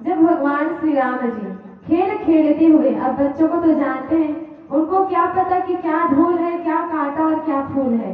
जब भगवान श्री राम जी खेल खेलते हुए, अब बच्चों को तो जानते हैं, उनको क्या पता कि क्या धूल है, क्या कांटा और क्या फूल है।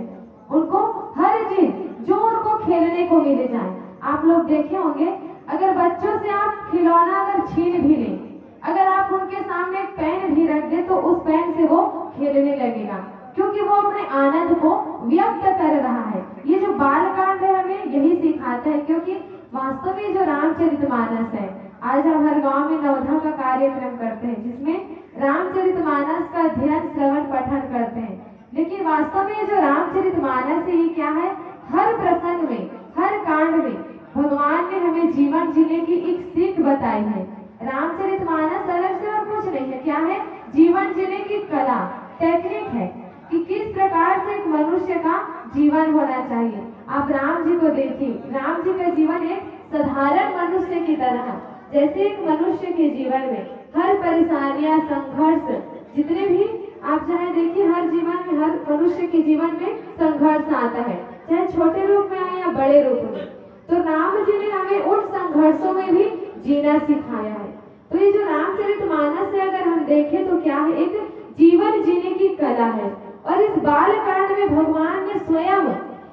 उनको हर चीज जो उनको खेलने को मिल जाए। आप लोग देखे होंगे, अगर बच्चों से आप खिलौना अगर छीन भी लें, अगर आप उनके सामने एक पेन भी रख दे तो उस पेन से वो खेलने लगेगा, क्योंकि वो अपने आनंद को व्यक्त कर रहा है। ये जो बालकांड है हमें यही सिखाता है, क्योंकि वास्तव में जो रामचरितमानस है, आज हम हर गांव में नवधा का कार्यक्रम करते हैं जिसमें रामचरितमानस का अध्ययन श्रवण पठन करते हैं। लेकिन वास्तव में जो रामचरितमानस है ये क्या है, हर प्रसंग में, हर कांड में भगवान ने हमें जीवन जीने की एक सीख बताई है। रामचरितमानस अलग से और कुछ नहीं है, क्या है, जीवन जीने की कला, टेक्निक है कि किस प्रकार से एक मनुष्य का जीवन होना चाहिए। आप राम जी को देखिए, राम जी का जीवन एक साधारण मनुष्य की तरह, जैसे एक मनुष्य के जीवन में हर परेशानियां, संघर्ष, जितने भी आप चाहे देखिए, हर जीवन में, हर मनुष्य के जीवन में संघर्ष आता है, चाहे छोटे रूप में आए या बड़े रूप में। तो राम जी ने हमें उन संघर्षों में भी जीना सिखाया है। तो ये जो रामचरितमानस है, अगर हम देखें तो क्या है, एक जीवन जीने की कला है। और इस बाल कांड में भगवान ने स्वयं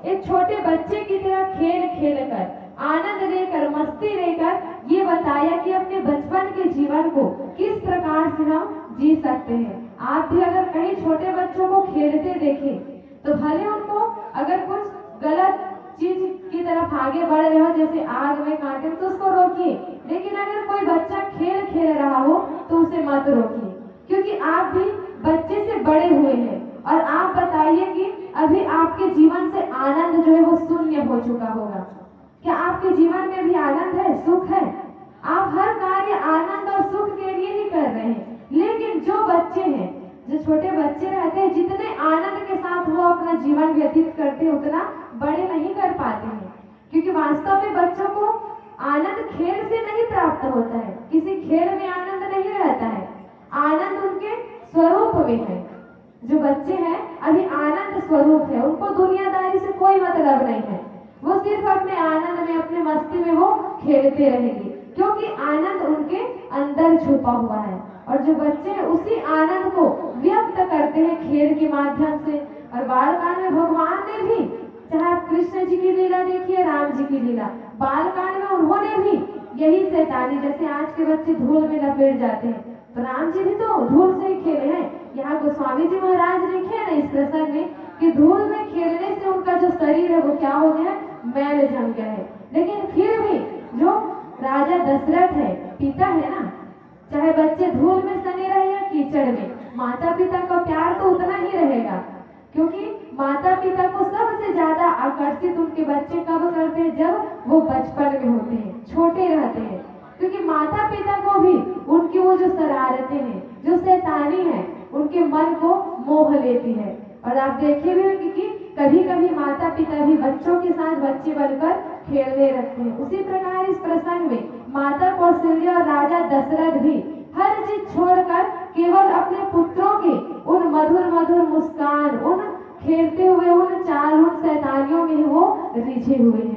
एक छोटे बच्चे की तरह खेल खेल कर, आनंद लेकर, मस्ती लेकर ये बताया कि अपने बचपन के जीवन को किस प्रकार से हम जी सकते हैं। आप भी अगर कहीं छोटे बच्चों को खेलते देखें तो भले उनको अगर कुछ गलत चीज की तरफ आगे बढ़ रहे हो, जैसे आग में, कांटे में, तो उसको रोकिए। लेकिन अगर कोई बच्चा खेल खेल रहा हो तो उसे मत रोकिए, क्योंकि आप भी बच्चे से बड़े हुए हैं। और आप बताइए कि अभी आपके जीवन से आनंद जो है वो शून्य हो चुका होगा। क्या आपके जीवन में भी आनंद है, सुख है? आप हर कार्य आनंद और सुख के लिए ही कर रहे हैं। लेकिन जो बच्चे हैं, जो छोटे बच्चे रहते हैं, जितने आनंद के साथ वो अपना जीवन व्यतीत करते हैं उतना बड़े नहीं कर पाते हैं, क्योंकि वास्तव में बच्चों को आनंद खेल से नहीं प्राप्त होता है, किसी खेल में आनंद नहीं रहता है, आनंद उनके स्वरूप में है। जो बच्चे हैं अभी आनंद स्वरूप है, उनको दुनियादारी से कोई मतलब नहीं है, वो सिर्फ अपने आनंद में, अपने मस्ती में वो खेलते रहेंगे, क्योंकि आनंद उनके अंदर छुपा हुआ है। और जो बच्चे हैं उसी आनंद को व्यक्त करते हैं खेल के माध्यम से। और बालकांड में भगवान ने भी, चाहे आप कृष्ण जी की लीला देखिए, राम जी की लीला, बालकांड में उन्होंने भी यही शैतानी, जैसे आज के बच्चे धूल में लपेट जाते हैं, तो राम जी भी तो धूल से ही खेले हैं। यहाँ गोस्वामी जी महाराज लिखे हैं ना इस प्रसंग में कि धूल में खेलने से उनका जो शरीर है वो क्या हो गया, मैल जम गया है। लेकिन फिर भी जो राजा दशरथ है, पिता है ना, चाहे बच्चे धूल में सने रहे या कीचड़ में, माता पिता का प्यार तो उतना ही रहेगा, क्योंकि माता पिता को सबसे ज्यादा आकर्षित उनके बच्चे कब करते हैं, जब वो बचपन में होते हैं, छोटे रहते हैं, क्योंकि माता पिता को भी उनकी वो जो शरारतें हैं, जो शैतानी है, उनके मन को मोह लेती है। और आप देखे भी होंगे कि कभी कभी माता पिता भी बच्चों के साथ बच्चे बनकर खेलने लगते हैं। उसी प्रकार इस प्रसंग में माता कौशल्या और राजा दशरथ भी हर चीज छोड़कर केवल अपने पुत्रों के उन मधुर मधुर मुस्कान, उन खेलते हुए उन चाल, उन शैतानियों में वो रिझे हुए हैं।